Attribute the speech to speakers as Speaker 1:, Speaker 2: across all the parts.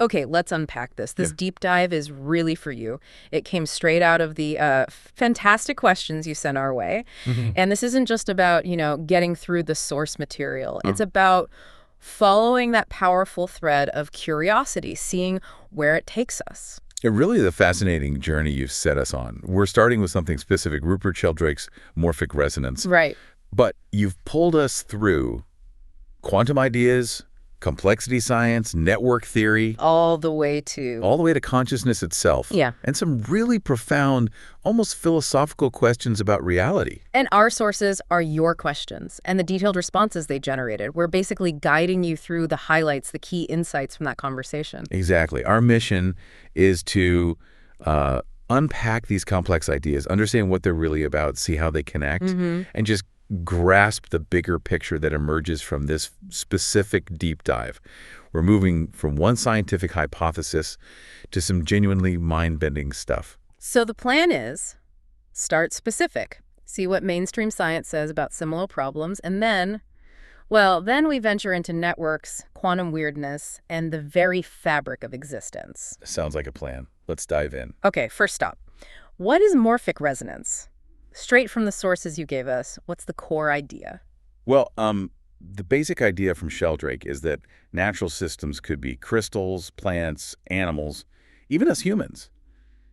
Speaker 1: Okay, let's unpack this.
Speaker 2: Yeah.
Speaker 1: This deep dive is really for you. It came straight out of the fantastic questions you sent our way.
Speaker 2: Mhm.
Speaker 1: And this isn't just about, getting through the source material.
Speaker 2: Uh,
Speaker 1: It's about following that powerful thread of curiosity, seeing where it takes us.
Speaker 2: It really is a fascinating journey you've set us on. We're starting with something specific, Rupert Sheldrake's morphic resonance.
Speaker 1: Right.
Speaker 2: But you've pulled us through quantum ideas, complexity science, network theory,
Speaker 1: All the way to,
Speaker 2: all the way to consciousness itself.
Speaker 1: yeah.
Speaker 2: And some really profound, almost philosophical questions about reality.
Speaker 1: And our sources are your questions and the detailed responses they generated. We're basically guiding you through the highlights, the key insights from that conversation.
Speaker 2: Exactly. Our mission is to unpack these complex ideas, understand what they're really about, see how they connect, and just grasp the bigger picture that emerges from this specific deep dive. We're moving from one scientific hypothesis to some genuinely mind-bending stuff.
Speaker 1: So the plan is start specific, see what mainstream science says about similar problems, and then we venture into networks, quantum weirdness, and the very fabric of existence.
Speaker 2: Sounds like a plan. Let's dive in.
Speaker 1: Okay, first stop. What is morphic resonance? Straight from the sources you gave us, what's the core idea?
Speaker 2: Well, the basic idea from Sheldrake is that natural systems could be crystals, plants, animals, even us humans.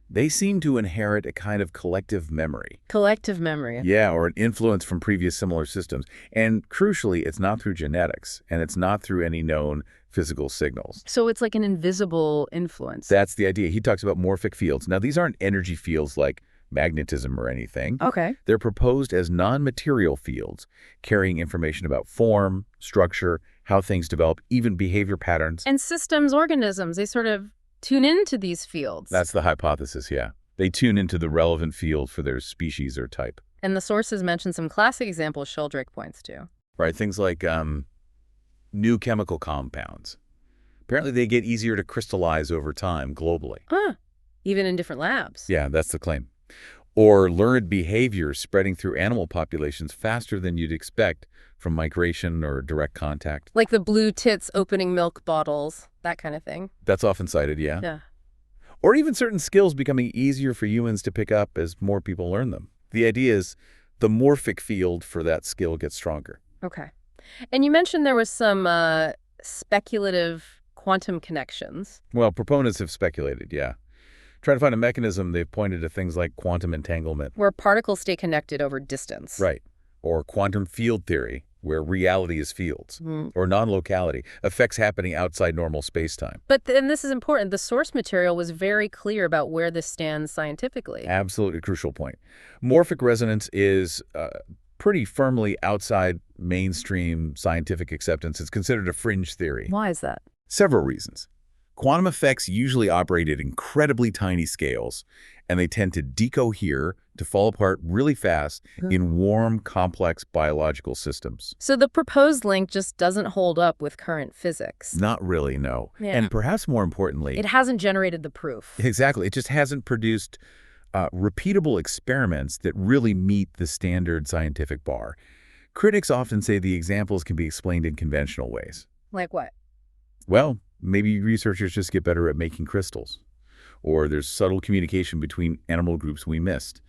Speaker 2: They seem to inherit a kind of collective memory.
Speaker 1: Collective memory.
Speaker 2: Yeah, or an influence from previous similar systems. And crucially, it's not through genetics, and it's not through any known physical signals.
Speaker 1: So it's like an invisible influence.
Speaker 2: That's the idea. He talks about morphic fields. Now, these aren't energy fields like magnetism or anything.
Speaker 1: Okay.
Speaker 2: They're proposed as non-material fields, carrying information about form, structure, how things develop, even behavior patterns.
Speaker 1: And systems, organisms, they sort of tune into these fields.
Speaker 2: That's the hypothesis, yeah. They tune into the relevant field for their species or type.
Speaker 1: And the sources mention some classic examples Sheldrake points to.
Speaker 2: Right, things like new chemical compounds. Apparently they get easier to crystallize over time globally.
Speaker 1: Huh. Even in different labs.
Speaker 2: Yeah, that's the claim. Or learned behaviors spreading through animal populations faster than you'd expect from migration or direct contact.
Speaker 1: Like the blue tits opening milk bottles, that kind of thing.
Speaker 2: That's often cited, yeah.
Speaker 1: Yeah.
Speaker 2: Or even certain skills becoming easier for humans to pick up as more people learn them. The idea is the morphic field for that skill gets stronger.
Speaker 1: Okay. And you mentioned there was some speculative quantum connections.
Speaker 2: Well, proponents have speculated, yeah. Trying to find a mechanism, they've pointed to things like quantum entanglement.
Speaker 1: Where particles stay connected over distance.
Speaker 2: Right. Or quantum field theory, where reality is fields.
Speaker 1: Mm.
Speaker 2: Or non-locality, effects happening outside normal space-time.
Speaker 1: But and this is important, the source material was very clear about where this stands scientifically.
Speaker 2: Absolutely crucial point. Morphic resonance is pretty firmly outside mainstream scientific acceptance. It's considered a fringe theory.
Speaker 1: Why is that?
Speaker 2: Several reasons. Quantum effects usually operate at incredibly tiny scales, and they tend to decohere, to fall apart really fast in warm, complex biological systems.
Speaker 1: So the proposed link just doesn't hold up with current physics.
Speaker 2: Not really, no.
Speaker 1: Yeah.
Speaker 2: And perhaps more importantly,
Speaker 1: It hasn't generated the proof.
Speaker 2: exactly, it just hasn't produced repeatable experiments that really meet the standard scientific bar. Critics often say the examples can be explained in conventional ways.
Speaker 1: Like what?
Speaker 2: Well, maybe researchers just get better at making crystals. Or there's subtle communication between animal groups we missed.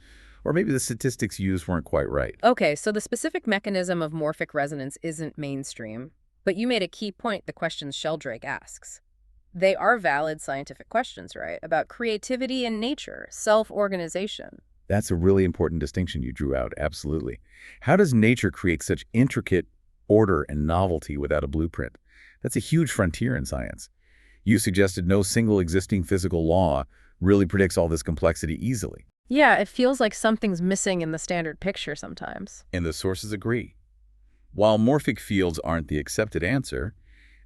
Speaker 2: Or maybe the statistics used weren't quite right.
Speaker 1: Okay, so the specific mechanism of morphic resonance isn't mainstream, but you made a key point, the questions Sheldrake asks. They are valid scientific questions, right? About creativity in nature, self-organization.
Speaker 2: That's a really important distinction you drew out, absolutely. How does nature create such intricate order and novelty without a blueprint? That's a huge frontier in science. You suggested no single existing physical law really predicts all this complexity easily.
Speaker 1: Yeah, it feels like something's missing in the standard picture sometimes.
Speaker 2: And the sources agree. While morphic fields aren't the accepted answer,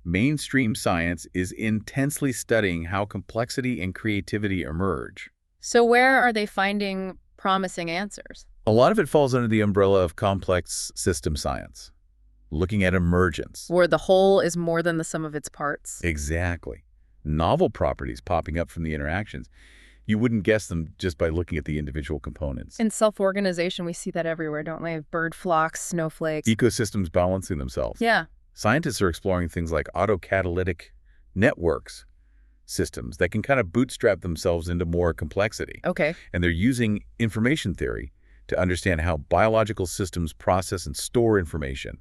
Speaker 2: mainstream science is intensely studying how complexity and creativity emerge.
Speaker 1: So where are they finding promising answers?
Speaker 2: A lot of it falls under the umbrella of complex system science, looking at emergence.
Speaker 1: Where the whole is more than the sum of its parts?
Speaker 2: Exactly. Novel properties popping up from the interactions. You wouldn't guess them just by looking at the individual components.
Speaker 1: In self-organization, we see that everywhere, don't we? Bird flocks, snowflakes.
Speaker 2: Ecosystems balancing themselves.
Speaker 1: Yeah.
Speaker 2: Scientists are exploring things like autocatalytic networks, systems that can kind of bootstrap themselves into more complexity.
Speaker 1: Okay.
Speaker 2: And they're using information theory to understand how biological systems process and store information,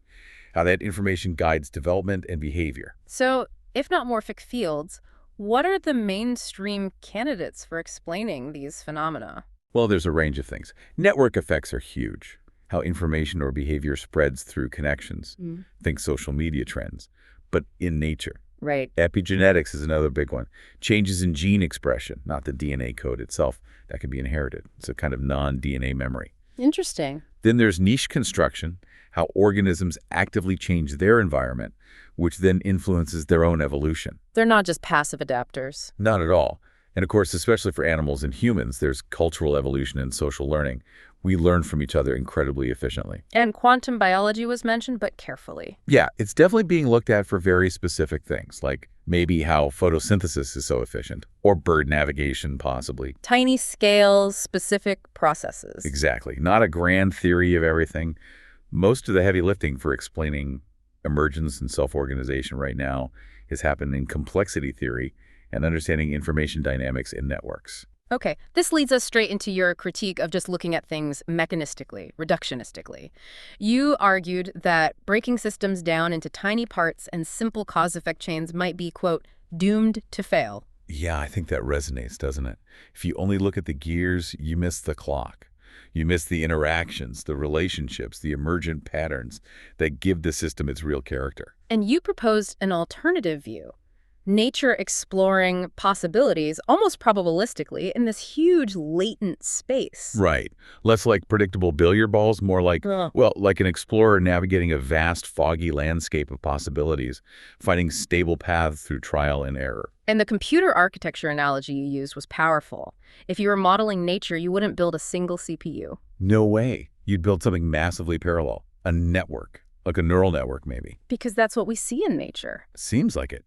Speaker 2: how that information guides development and behavior.
Speaker 1: So, if not morphic fields, what are the mainstream candidates for explaining these phenomena?
Speaker 2: Well, there's a range of things. Network effects are huge. How information or behavior spreads through connections. Think social media trends. But in nature.
Speaker 1: Right.
Speaker 2: Epigenetics is another big one. Changes in gene expression, not the DNA code itself, that can be inherited. It's a kind of non-DNA memory.
Speaker 1: Interesting.
Speaker 2: Then there's niche construction, how organisms actively change their environment, which then influences their own evolution.
Speaker 1: They're not just passive adapters.
Speaker 2: Not at all. And of course, especially for animals and humans, there's cultural evolution and social learning. We learn from each other incredibly efficiently.
Speaker 1: And quantum biology was mentioned, but carefully.
Speaker 2: Yeah, it's definitely being looked at for very specific things, like maybe how photosynthesis is so efficient, or bird navigation, possibly.
Speaker 1: Tiny scales, specific processes.
Speaker 2: Exactly. Not a grand theory of everything. Most of the heavy lifting for explaining emergence and self-organization right now has happened in complexity theory and understanding information dynamics in networks.
Speaker 1: Okay, this leads us straight into your critique of just looking at things mechanistically, reductionistically. You argued that breaking systems down into tiny parts and simple cause-effect chains might be, quote, doomed to fail.
Speaker 2: Yeah, I think that resonates, doesn't it? If you only look at the gears, you miss the clock. You miss the interactions, the relationships, the emergent patterns that give the system its real character.
Speaker 1: And you proposed an alternative view. Nature exploring possibilities, almost probabilistically, in this huge latent space.
Speaker 2: Right. Less like predictable billiard balls, more like, well, like an explorer navigating a vast, foggy landscape of possibilities, finding stable paths through trial and error.
Speaker 1: And the computer architecture analogy you used was powerful. If you were modeling nature, you wouldn't build a single CPU.
Speaker 2: No way. You'd build something massively parallel, a network, like a neural network maybe.
Speaker 1: Because that's what we see in nature.
Speaker 2: Seems like it.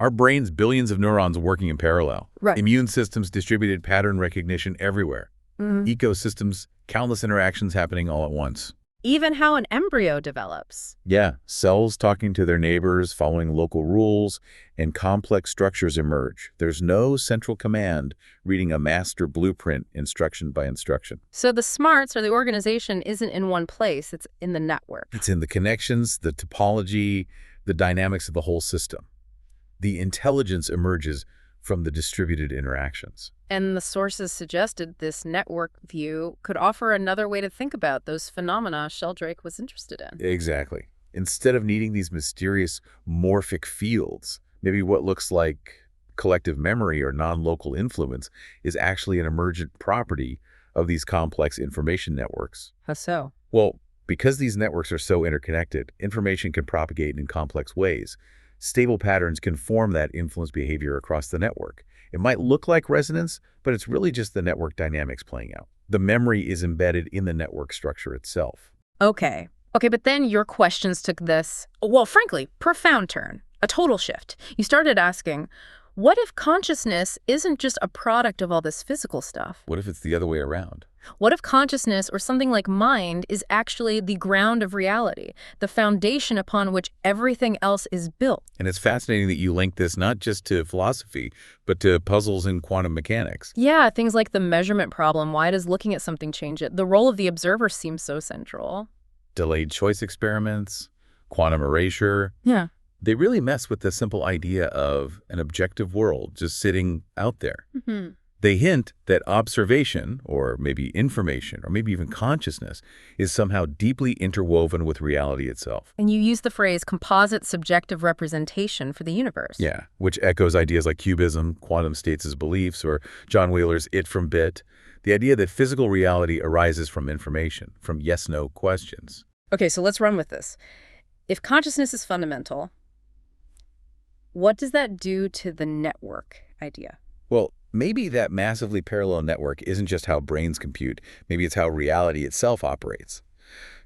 Speaker 2: Our brain's billions of neurons working in parallel.
Speaker 1: Right.
Speaker 2: Immune systems, distributed pattern recognition everywhere. Ecosystems, countless interactions happening all at once.
Speaker 1: Even how an embryo develops.
Speaker 2: Yeah, cells talking to their neighbors, following local rules, and complex structures emerge. There's no central command reading a master blueprint instruction by instruction.
Speaker 1: So the smarts or the organization isn't in one place, it's in the network.
Speaker 2: It's in the connections, the topology, the dynamics of the whole system. The intelligence emerges from the distributed interactions.
Speaker 1: And the sources suggested this network view could offer another way to think about those phenomena Sheldrake was interested in.
Speaker 2: Exactly. Instead of needing these mysterious morphic fields, maybe what looks like collective memory or non-local influence is actually an emergent property of these complex information networks.
Speaker 1: How so?
Speaker 2: Well, because these networks are so interconnected, information can propagate in complex ways. Stable patterns can form that influence behavior across the network. It might look like resonance, but it's really just the network dynamics playing out. The memory is embedded in the network structure itself.
Speaker 1: Okay, but then your questions took this, well, frankly, profound turn, a total shift. You started asking, what if consciousness isn't just a product of all this physical stuff?
Speaker 2: What if it's the other way around?
Speaker 1: What if consciousness, or something like mind, is actually the ground of reality, the foundation upon which everything else is built?
Speaker 2: And it's fascinating that you link this not just to philosophy, but to puzzles in quantum mechanics.
Speaker 1: Yeah, things like the measurement problem. Why does looking at something change it? The role of the observer seems so central.
Speaker 2: Delayed choice experiments, quantum erasure.
Speaker 1: Yeah.
Speaker 2: They really mess with the simple idea of an objective world just sitting out there. They hint that observation, or maybe information, or maybe even consciousness, is somehow deeply interwoven with reality itself.
Speaker 1: And you use the phrase composite subjective representation for the universe.
Speaker 2: Yeah, which echoes ideas like cubism, quantum states as beliefs, or John Wheeler's it from bit. The idea that physical reality arises from information, from yes-no questions.
Speaker 1: Okay, so let's run with this. If consciousness is fundamental, what does that do to the network idea?
Speaker 2: Well, maybe that massively parallel network isn't just how brains compute. Maybe it's how reality itself operates.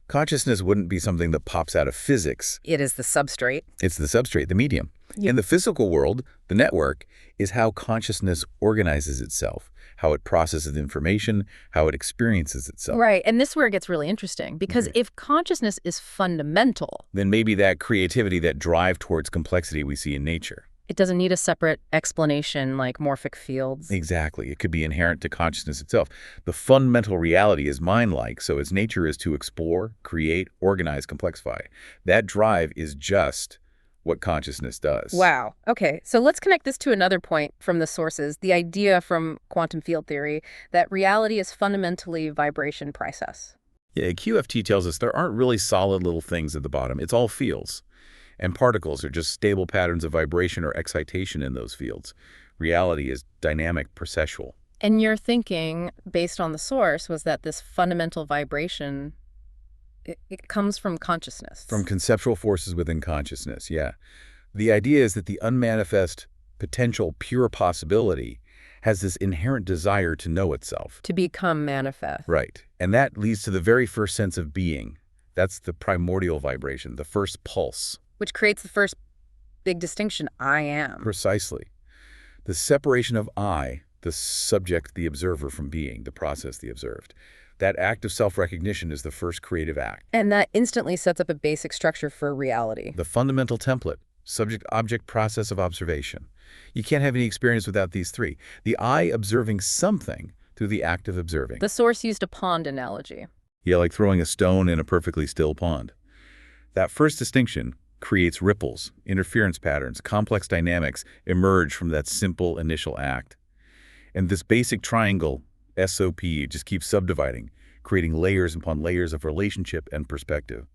Speaker 2: Consciousness wouldn't be something that pops out of physics.
Speaker 1: It is the substrate.
Speaker 2: It's the substrate, the medium.
Speaker 1: Yeah.
Speaker 2: In the physical world, the network is how consciousness organizes itself, how it processes information, how it experiences itself.
Speaker 1: Right, and this is where it gets really interesting, because if consciousness is fundamental,
Speaker 2: Then maybe that creativity, that drive towards complexity we see in nature.
Speaker 1: It doesn't need a separate explanation like morphic fields.
Speaker 2: Exactly. It could be inherent to consciousness itself. The fundamental reality is mind-like, so its nature is to explore, create, organize, complexify. That drive is just what consciousness does.
Speaker 1: Wow. Okay, so let's connect this to another point from the sources, the idea from quantum field theory that reality is fundamentally vibration process.
Speaker 2: Yeah, QFT tells us there aren't really solid little things at the bottom. It's all fields. And particles are just stable patterns of vibration or excitation in those fields. Reality is dynamic, processual.
Speaker 1: And your thinking, based on the source, was that this fundamental vibration, it comes from consciousness.
Speaker 2: From conceptual forces within consciousness, yeah. The idea is that the unmanifest, potential, pure possibility has this inherent desire to know itself.
Speaker 1: To become manifest.
Speaker 2: Right. And that leads to the very first sense of being. That's the primordial vibration, the first pulse.
Speaker 1: Which creates the first big distinction, I am.
Speaker 2: Precisely. The separation of I, the subject, the observer, from being, the process, the observed. That act of self-recognition is the first creative act.
Speaker 1: And that instantly sets up a basic structure for reality.
Speaker 2: The fundamental template, subject-object process of observation. You can't have any experience without these three. The I observing something through the act of observing.
Speaker 1: The source used a pond analogy.
Speaker 2: Yeah, like throwing a stone in a perfectly still pond. That first distinction creates ripples, interference patterns, complex dynamics emerge from that simple initial act. And this basic triangle, SOP, just keeps subdividing, creating layers upon layers of relationship and perspective.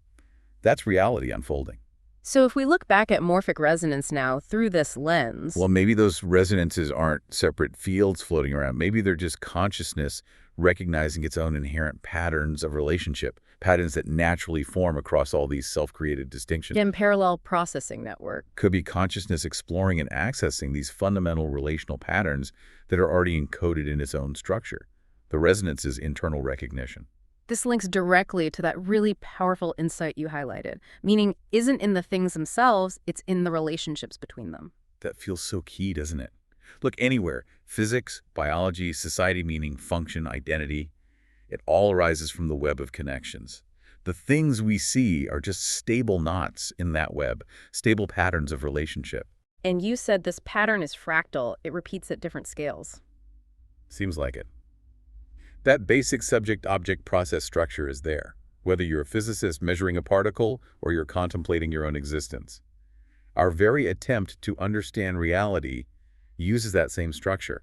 Speaker 2: That's reality unfolding.
Speaker 1: So if we look back at morphic resonance now through this lens...
Speaker 2: Well, maybe those resonances aren't separate fields floating around. Maybe they're just consciousness recognizing its own inherent patterns of relationship, patterns that naturally form across all these self-created distinctions.
Speaker 1: in parallel processing network.
Speaker 2: Could be consciousness exploring and accessing these fundamental relational patterns that are already encoded in its own structure. The resonance is internal recognition.
Speaker 1: This links directly to that really powerful insight you highlighted, meaning isn't in the things themselves, it's in the relationships between them.
Speaker 2: That feels so key, doesn't it? Look anywhere, physics, biology, society, meaning, function, identity, it all arises from the web of connections. The things we see are just stable knots in that web, stable patterns of relationship.
Speaker 1: And you said this pattern is fractal, it repeats at different scales.
Speaker 2: Seems like it. That basic subject-object process structure is there, whether you're a physicist measuring a particle or you're contemplating your own existence. Our very attempt to understand reality uses that same structure.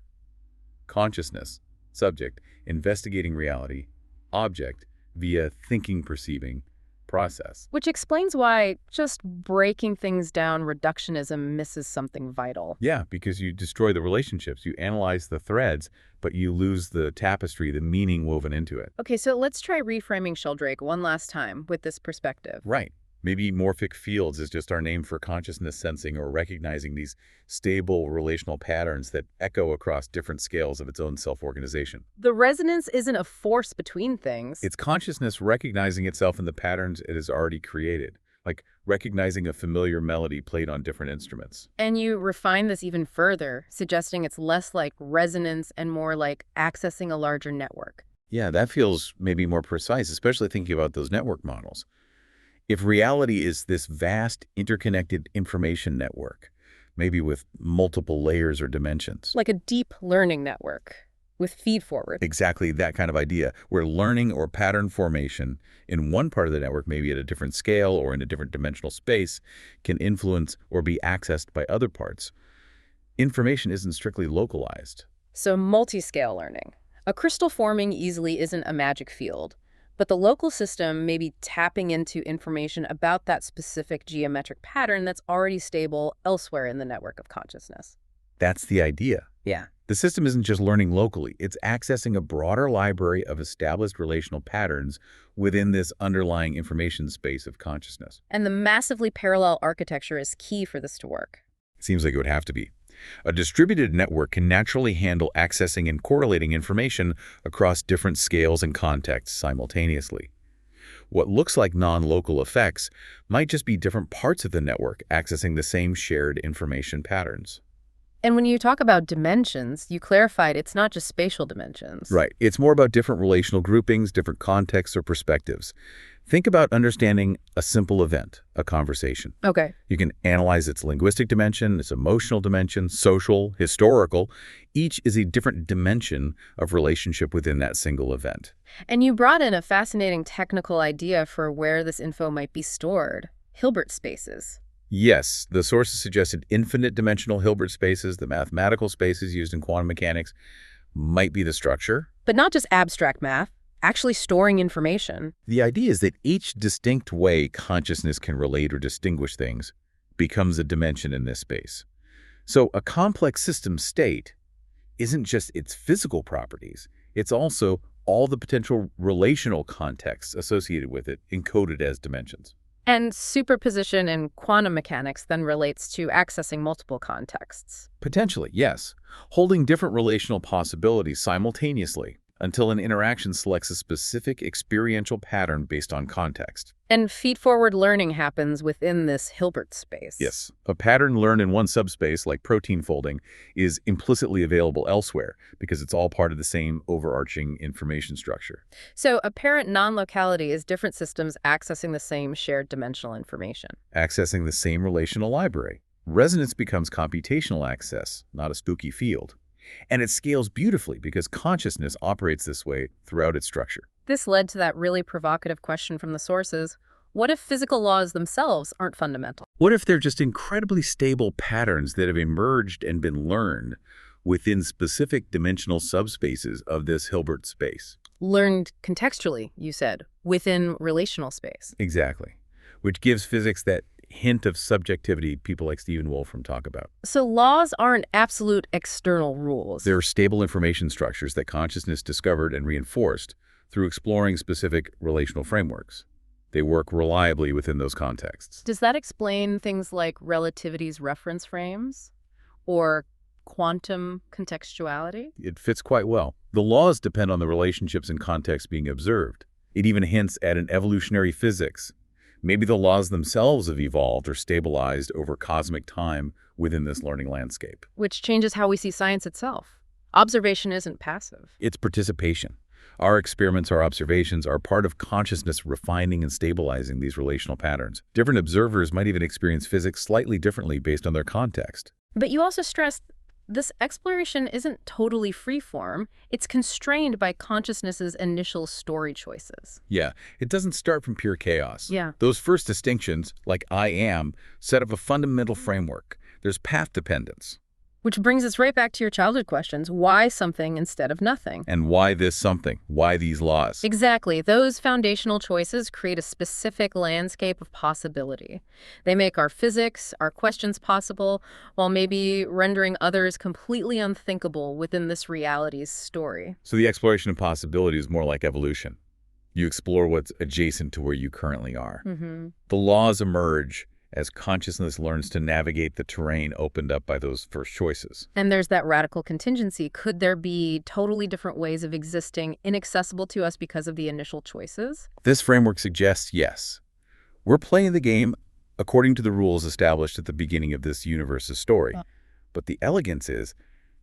Speaker 2: Consciousness, subject, investigating reality, object, via thinking, perceiving, process.
Speaker 1: Which explains why just breaking things down reductionism misses something vital.
Speaker 2: Yeah, because you destroy the relationships. You analyze the threads, but you lose the tapestry, the meaning woven into it.
Speaker 1: Okay, so let's try reframing Sheldrake one last time with this perspective.
Speaker 2: Right. Maybe morphic fields is just our name for consciousness sensing or recognizing these stable relational patterns that echo across different scales of its own self-organization.
Speaker 1: The resonance isn't a force between things.
Speaker 2: It's consciousness recognizing itself in the patterns it has already created, like recognizing a familiar melody played on different instruments.
Speaker 1: And you refine this even further, suggesting it's less like resonance and more like accessing a larger network.
Speaker 2: Yeah, that feels maybe more precise, especially thinking about those network models. If reality is this vast, interconnected information network, maybe with multiple layers or dimensions.
Speaker 1: Like a deep learning network with feed-forward.
Speaker 2: Exactly that kind of idea, where learning or pattern formation in one part of the network, maybe at a different scale or in a different dimensional space, can influence or be accessed by other parts. Information isn't strictly localized.
Speaker 1: So multi-scale learning. A crystal forming easily isn't a magic field. But the local system may be tapping into information about that specific geometric pattern that's already stable elsewhere in the network of consciousness.
Speaker 2: That's the idea.
Speaker 1: Yeah.
Speaker 2: The system isn't just learning locally. It's accessing a broader library of established relational patterns within this underlying information space of consciousness.
Speaker 1: And the massively parallel architecture is key for this to work.
Speaker 2: It seems like it would have to be. A distributed network can naturally handle accessing and correlating information across different scales and contexts simultaneously. What looks like non-local effects might just be different parts of the network accessing the same shared information patterns.
Speaker 1: And when you talk about dimensions, you clarified it's not just spatial dimensions.
Speaker 2: Right. It's more about different relational groupings, different contexts or perspectives. Think about understanding a simple event, a conversation.
Speaker 1: Okay.
Speaker 2: You can analyze its linguistic dimension, its emotional dimension, social, historical. Each is a different dimension of relationship within that single event.
Speaker 1: And you brought in a fascinating technical idea for where this info might be stored. Hilbert spaces.
Speaker 2: Yes, the sources suggested infinite dimensional Hilbert spaces, the mathematical spaces used in quantum mechanics, might be the structure.
Speaker 1: But not just abstract math, actually storing information.
Speaker 2: The idea is that each distinct way consciousness can relate or distinguish things becomes a dimension in this space. So a complex system state isn't just its physical properties, it's also all the potential relational contexts associated with it encoded as dimensions.
Speaker 1: And superposition in quantum mechanics then relates to accessing multiple contexts.
Speaker 2: Potentially, yes, holding different relational possibilities simultaneously until an interaction selects a specific experiential pattern based on context.
Speaker 1: And feed-forward learning happens within this Hilbert space.
Speaker 2: Yes, a pattern learned in one subspace, like protein folding, is implicitly available elsewhere because it's all part of the same overarching information structure.
Speaker 1: So apparent non-locality is different systems accessing the same shared dimensional information.
Speaker 2: Accessing the same relational library. Resonance becomes computational access, not a spooky field. And it scales beautifully because consciousness operates this way throughout its structure.
Speaker 1: This led to that really provocative question from the sources. What if physical laws themselves aren't fundamental?
Speaker 2: What if they're just incredibly stable patterns that have emerged and been learned within specific dimensional subspaces of this Hilbert space?
Speaker 1: Learned contextually, you said, within relational space.
Speaker 2: Exactly. Which gives physics that hint of subjectivity people like Stephen Wolfram talk about.
Speaker 1: So laws aren't absolute external rules.
Speaker 2: They're stable information structures that consciousness discovered and reinforced through exploring specific relational frameworks. They work reliably within those contexts.
Speaker 1: Does that explain things like relativity's reference frames or quantum contextuality?
Speaker 2: It fits quite well. The laws depend on the relationships and context being observed. It even hints at an evolutionary physics. Maybe the laws themselves have evolved or stabilized over cosmic time within this learning landscape.
Speaker 1: Which changes how we see science itself. Observation isn't passive.
Speaker 2: It's participation. Our experiments, our observations, are part of consciousness refining and stabilizing these relational patterns. Different observers might even experience physics slightly differently based on their context.
Speaker 1: But you also stressed this exploration isn't totally freeform. It's constrained by consciousness's initial story choices.
Speaker 2: Yeah, it doesn't start from pure chaos.
Speaker 1: Yeah.
Speaker 2: Those first distinctions, like I am, set up a fundamental framework. There's path dependence.
Speaker 1: Which brings us right back to your childhood questions. Why something instead of nothing?
Speaker 2: And why this something? Why these laws?
Speaker 1: Exactly. Those foundational choices create a specific landscape of possibility. They make our physics, our questions possible, while maybe rendering others completely unthinkable within this reality's story.
Speaker 2: So the exploration of possibility is more like evolution. You explore what's adjacent to where you currently are. The laws emerge as consciousness learns to navigate the terrain opened up by those first choices.
Speaker 1: And there's that radical contingency. Could there be totally different ways of existing inaccessible to us because of the initial choices?
Speaker 2: This framework suggests yes. We're playing the game according to the rules established at the beginning of this universe's story. But the elegance is,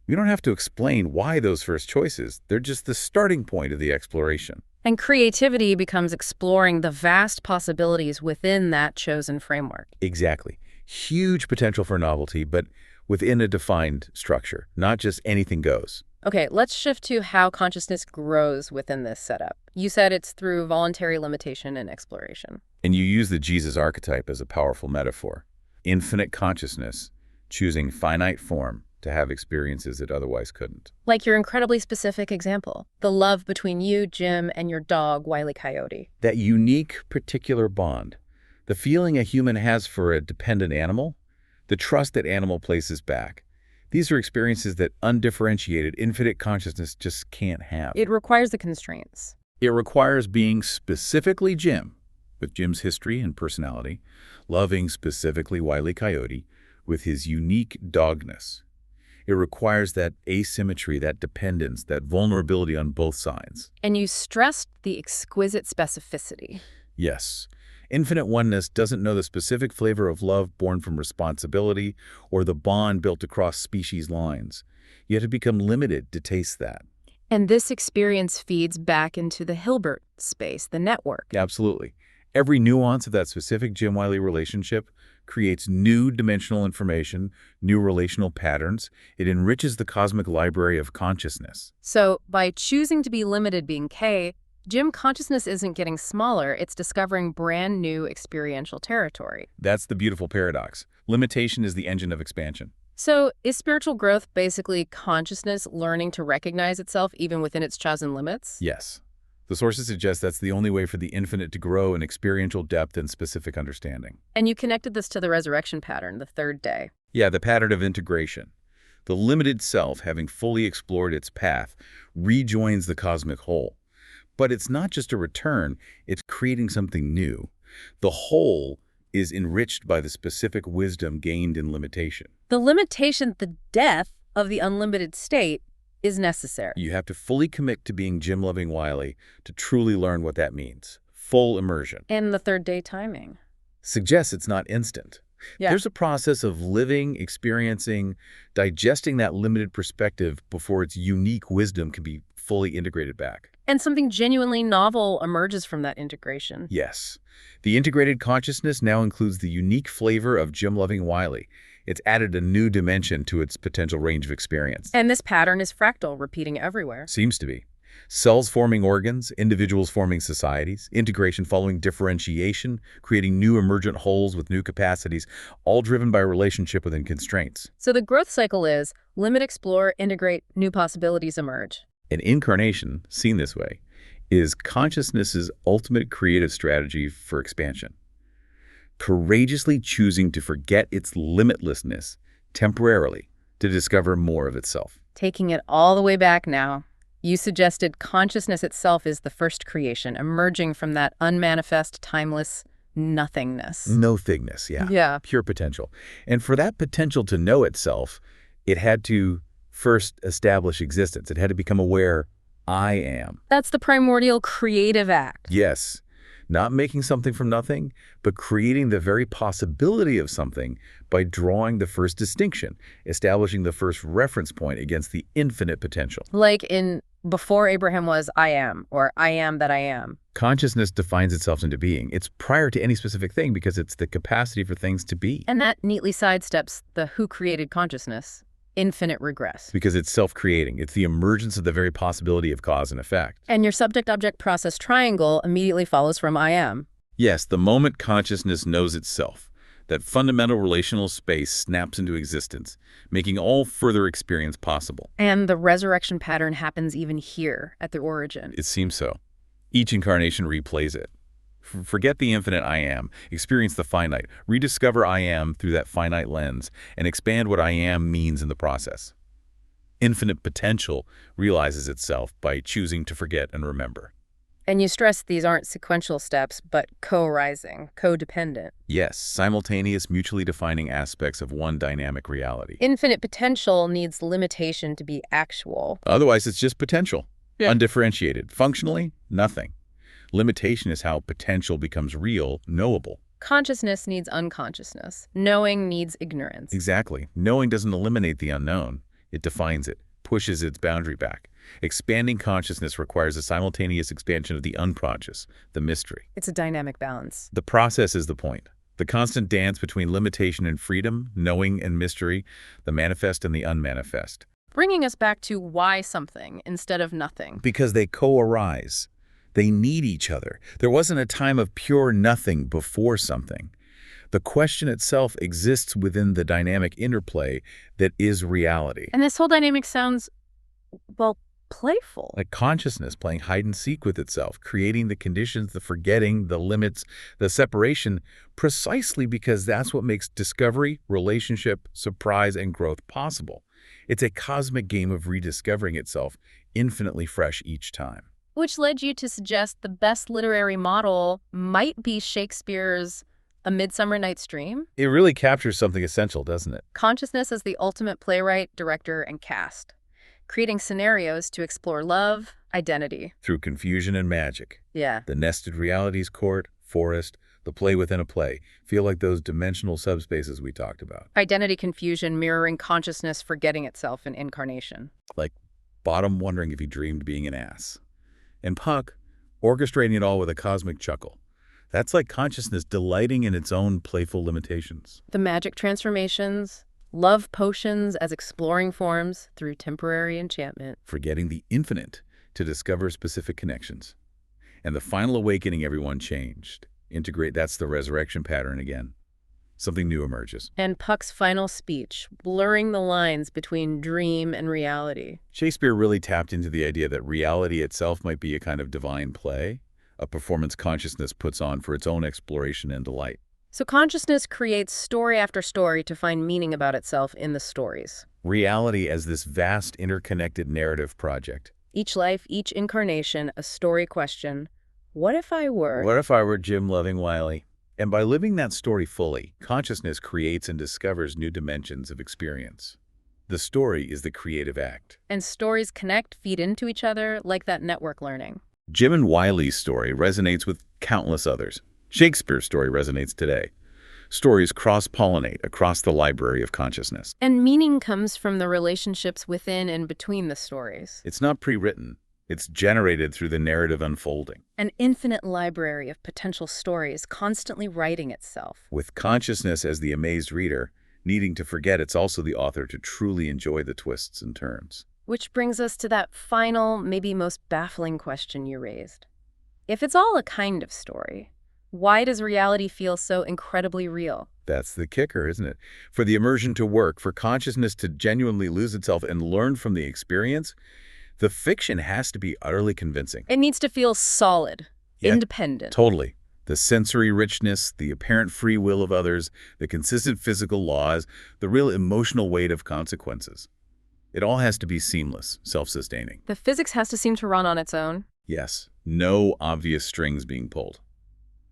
Speaker 2: we don't have to explain why those first choices. They're just the starting point of the exploration.
Speaker 1: And creativity becomes exploring the vast possibilities within that chosen framework.
Speaker 2: Exactly. Huge potential for novelty, but within a defined structure, not just anything goes.
Speaker 1: Okay, let's shift to how consciousness grows within this setup. You said it's through voluntary limitation and exploration.
Speaker 2: And you use the Jesus archetype as a powerful metaphor. Infinite consciousness, choosing finite form to have experiences it otherwise couldn't.
Speaker 1: Like your incredibly specific example, the love between you, Jim, and your dog, Wile E. Coyote.
Speaker 2: That unique, particular bond, the feeling a human has for a dependent animal, the trust that animal places back. These are experiences that undifferentiated, infinite consciousness just can't have.
Speaker 1: It requires the constraints.
Speaker 2: It requires being specifically Jim, with Jim's history and personality, loving specifically Wile E. Coyote, with his unique dogness. It requires that asymmetry, that dependence, that vulnerability on both sides.
Speaker 1: And you stressed the exquisite specificity.
Speaker 2: Yes. Infinite oneness doesn't know the specific flavor of love born from responsibility or the bond built across species lines. You have to become limited to taste that.
Speaker 1: And this experience feeds back into the Hilbert space, the network.
Speaker 2: Absolutely. Every nuance of that specific Jim-Wiley relationship creates new dimensional information, new relational patterns. It enriches the cosmic library of consciousness.
Speaker 1: So by choosing to be limited being K, Jim consciousness isn't getting smaller, it's discovering brand new experiential territory.
Speaker 2: That's the beautiful paradox. Limitation is the engine of expansion.
Speaker 1: So is spiritual growth basically consciousness learning to recognize itself even within its chosen limits?
Speaker 2: Yes. The sources suggest that's the only way for the infinite to grow in experiential depth and specific understanding.
Speaker 1: And you connected this to the resurrection pattern, the third day.
Speaker 2: Yeah, the pattern of integration. The limited self, having fully explored its path, rejoins the cosmic whole. But it's not just a return, it's creating something new. The whole is enriched by the specific wisdom gained in limitation.
Speaker 1: The limitation, the death of the unlimited state, is necessary.
Speaker 2: You have to fully commit to being Jim-loving Wiley to truly learn what that means. Full immersion.
Speaker 1: And the third day timing.
Speaker 2: Suggests it's not instant.
Speaker 1: Yeah.
Speaker 2: There's a process of living, experiencing, digesting that limited perspective before its unique wisdom can be fully integrated back.
Speaker 1: And something genuinely novel emerges from that integration.
Speaker 2: Yes. The integrated consciousness now includes the unique flavor of Jim-loving Wiley. It's added a new dimension to its potential range of experience.
Speaker 1: And this pattern is fractal, repeating everywhere.
Speaker 2: Seems to be. Cells forming organs, individuals forming societies, integration following differentiation, creating new emergent wholes with new capacities, all driven by a relationship within constraints.
Speaker 1: So the growth cycle is limit, explore, integrate, new possibilities emerge.
Speaker 2: An incarnation, seen this way, is consciousness's ultimate creative strategy for expansion. Courageously choosing to forget its limitlessness temporarily to discover more of itself.
Speaker 1: Taking it all the way back now, you suggested consciousness itself is the first creation, emerging from that unmanifest, timeless nothingness.
Speaker 2: No thigness, yeah.
Speaker 1: Yeah.
Speaker 2: Pure potential. And for that potential to know itself, it had to first establish existence. It had to become aware, I am.
Speaker 1: That's the primordial creative act.
Speaker 2: Yes. Not making something from nothing, but creating the very possibility of something by drawing the first distinction, establishing the first reference point against the infinite potential.
Speaker 1: Like in before Abraham was I am, or I am that I am.
Speaker 2: Consciousness defines itself into being. It's prior to any specific thing because it's the capacity for things to be.
Speaker 1: And that neatly sidesteps the who created consciousness, infinite regress.
Speaker 2: Because it's self-creating. It's the emergence of the very possibility of cause and effect.
Speaker 1: And your subject-object process triangle immediately follows from I am.
Speaker 2: Yes, the moment consciousness knows itself, that fundamental relational space snaps into existence, making all further experience possible.
Speaker 1: And the resurrection pattern happens even here, at the origin.
Speaker 2: It seems so. Each incarnation replays it. Forget the infinite I am, experience the finite, rediscover I am through that finite lens, and expand what I am means in the process. Infinite potential realizes itself by choosing to forget and remember.
Speaker 1: And you stress these aren't sequential steps, but co-arising, codependent.
Speaker 2: Yes, simultaneous, mutually defining aspects of one dynamic reality.
Speaker 1: Infinite potential needs limitation to be actual.
Speaker 2: Otherwise, it's just potential, undifferentiated. Functionally, nothing. Limitation is how potential becomes real, knowable.
Speaker 1: Consciousness needs unconsciousness. Knowing needs ignorance.
Speaker 2: Exactly. Knowing doesn't eliminate the unknown. It defines it, pushes its boundary back. Expanding consciousness requires a simultaneous expansion of the unconscious, the mystery.
Speaker 1: It's a dynamic balance.
Speaker 2: The process is the point. The constant dance between limitation and freedom, knowing and mystery, the manifest and the unmanifest.
Speaker 1: Bringing us back to why something instead of nothing.
Speaker 2: Because they co-arise. They need each other. There wasn't a time of pure nothing before something. The question itself exists within the dynamic interplay that is reality.
Speaker 1: And this whole dynamic sounds, well, playful.
Speaker 2: Like consciousness playing hide and seek with itself, creating the conditions, the forgetting, the limits, the separation, precisely because that's what makes discovery, relationship, surprise, and growth possible. It's a cosmic game of rediscovering itself, infinitely fresh each time.
Speaker 1: Which led you to suggest the best literary model might be Shakespeare's A Midsummer Night's Dream?
Speaker 2: It really captures something essential, doesn't it?
Speaker 1: Consciousness as the ultimate playwright, director, and cast, creating scenarios to explore love, identity.
Speaker 2: Through confusion and magic.
Speaker 1: Yeah.
Speaker 2: The nested realities court, forest, the play within a play feel like those dimensional subspaces we talked about.
Speaker 1: Identity confusion mirroring consciousness forgetting itself in incarnation.
Speaker 2: Like Bottom wondering if he dreamed being an ass. And Puck orchestrating it all with a cosmic chuckle. That's like consciousness delighting in its own playful limitations.
Speaker 1: The magic transformations, love potions as exploring forms through temporary enchantment.
Speaker 2: Forgetting the infinite to discover specific connections. And the final awakening, everyone changed. Integrate, that's the resurrection pattern again. Something new emerges.
Speaker 1: And Puck's final speech, blurring the lines between dream and reality.
Speaker 2: Shakespeare really tapped into the idea that reality itself might be a kind of divine play, a performance consciousness puts on for its own exploration and delight.
Speaker 1: So consciousness creates story after story to find meaning about itself in the stories.
Speaker 2: Reality as this vast interconnected narrative project.
Speaker 1: Each life, each incarnation, a story question. What if I were?
Speaker 2: What if I were Jim Loving Wiley? And by living that story fully, consciousness creates and discovers new dimensions of experience. The story is the creative act.
Speaker 1: And stories connect, feed into each other, like that network learning.
Speaker 2: Jim and Wiley's story resonates with countless others. Shakespeare's story resonates today. Stories cross-pollinate across the library of consciousness.
Speaker 1: And meaning comes from the relationships within and between the stories.
Speaker 2: It's not pre-written. It's generated through the narrative unfolding.
Speaker 1: An infinite library of potential stories constantly writing itself.
Speaker 2: With consciousness as the amazed reader, needing to forget it's also the author to truly enjoy the twists and turns.
Speaker 1: Which brings us to that final, maybe most baffling question you raised. If it's all a kind of story, why does reality feel so incredibly real?
Speaker 2: That's the kicker, isn't it? For the immersion to work, for consciousness to genuinely lose itself and learn from the experience, the fiction has to be utterly convincing.
Speaker 1: It needs to feel solid,
Speaker 2: Yeah,
Speaker 1: independent.
Speaker 2: Totally. The sensory richness, the apparent free will of others, the consistent physical laws, the real emotional weight of consequences. It all has to be seamless, self-sustaining.
Speaker 1: The physics has to seem to run on its own.
Speaker 2: Yes, no obvious strings being pulled.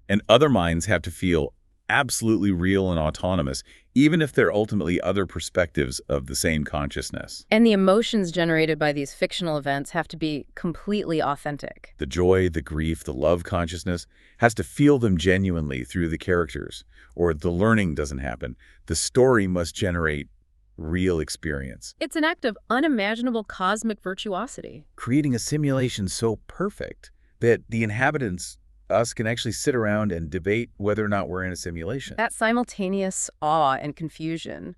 Speaker 2: And other minds have to feel absolutely real and autonomous, even if they're ultimately other perspectives of the same consciousness.
Speaker 1: And the emotions generated by these fictional events have to be completely authentic.
Speaker 2: The joy, the grief, the love consciousness has to feel them genuinely through the characters, or the learning doesn't happen. The story must generate real experience.
Speaker 1: It's an act of unimaginable cosmic virtuosity.
Speaker 2: Creating a simulation so perfect that the inhabitants, us, can actually sit around and debate whether or not we're in a simulation.
Speaker 1: That simultaneous awe and confusion,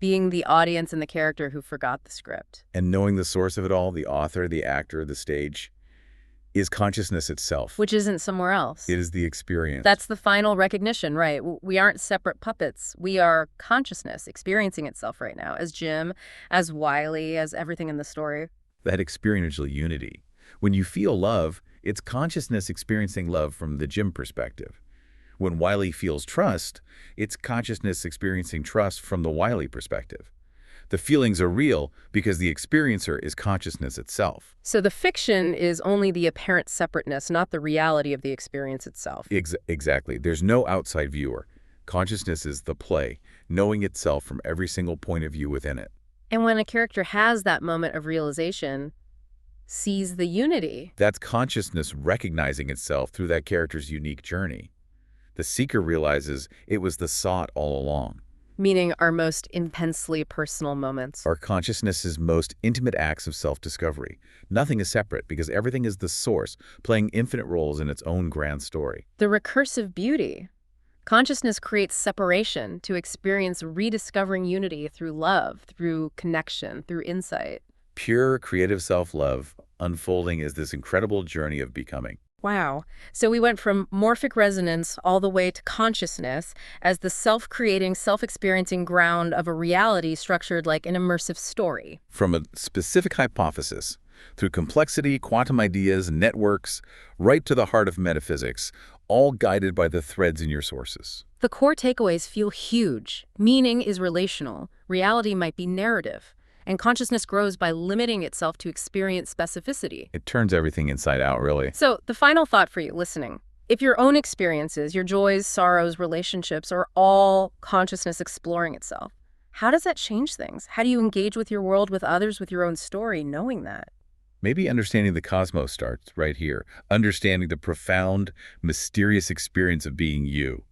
Speaker 1: being the audience and the character who forgot the script.
Speaker 2: And knowing the source of it all, the author, the actor, the stage, is consciousness itself.
Speaker 1: Which isn't somewhere else.
Speaker 2: It is the experience.
Speaker 1: That's the final recognition, right? We aren't separate puppets. We are consciousness experiencing itself right now, as Jim, as Wiley, as everything in the story.
Speaker 2: That experiential unity. When you feel love, it's consciousness experiencing love from the Jim perspective. When Wiley feels trust, it's consciousness experiencing trust from the Wiley perspective. The feelings are real because the experiencer is consciousness itself.
Speaker 1: So the fiction is only the apparent separateness, not the reality of the experience itself.
Speaker 2: Exactly. There's no outside viewer. Consciousness is the play, knowing itself from every single point of view within it.
Speaker 1: And when a character has that moment of realization, sees the unity.
Speaker 2: That's consciousness recognizing itself through that character's unique journey. The seeker realizes it was the sought all along.
Speaker 1: Meaning our most intensely personal moments.
Speaker 2: Our consciousness's most intimate acts of self-discovery. Nothing is separate because everything is the source, playing infinite roles in its own grand story.
Speaker 1: The recursive beauty. Consciousness creates separation to experience rediscovering unity through love, through connection, through insight.
Speaker 2: Pure creative self-love unfolding is this incredible journey of becoming.
Speaker 1: Wow. So we went from morphic resonance all the way to consciousness as the self-creating, self-experiencing ground of a reality structured like an immersive story.
Speaker 2: From a specific hypothesis, through complexity, quantum ideas, networks, right to the heart of metaphysics, all guided by the threads in your sources.
Speaker 1: The core takeaways feel huge. Meaning is relational. Reality might be narrative. And consciousness grows by limiting itself to experience specificity.
Speaker 2: It turns everything inside out, really.
Speaker 1: So the final thought for you listening, if your own experiences, your joys, sorrows, relationships are all consciousness exploring itself, how does that change things? How do you engage with your world, with others, with your own story, knowing that?
Speaker 2: Maybe understanding the cosmos starts right here. Understanding the profound, mysterious experience of being you.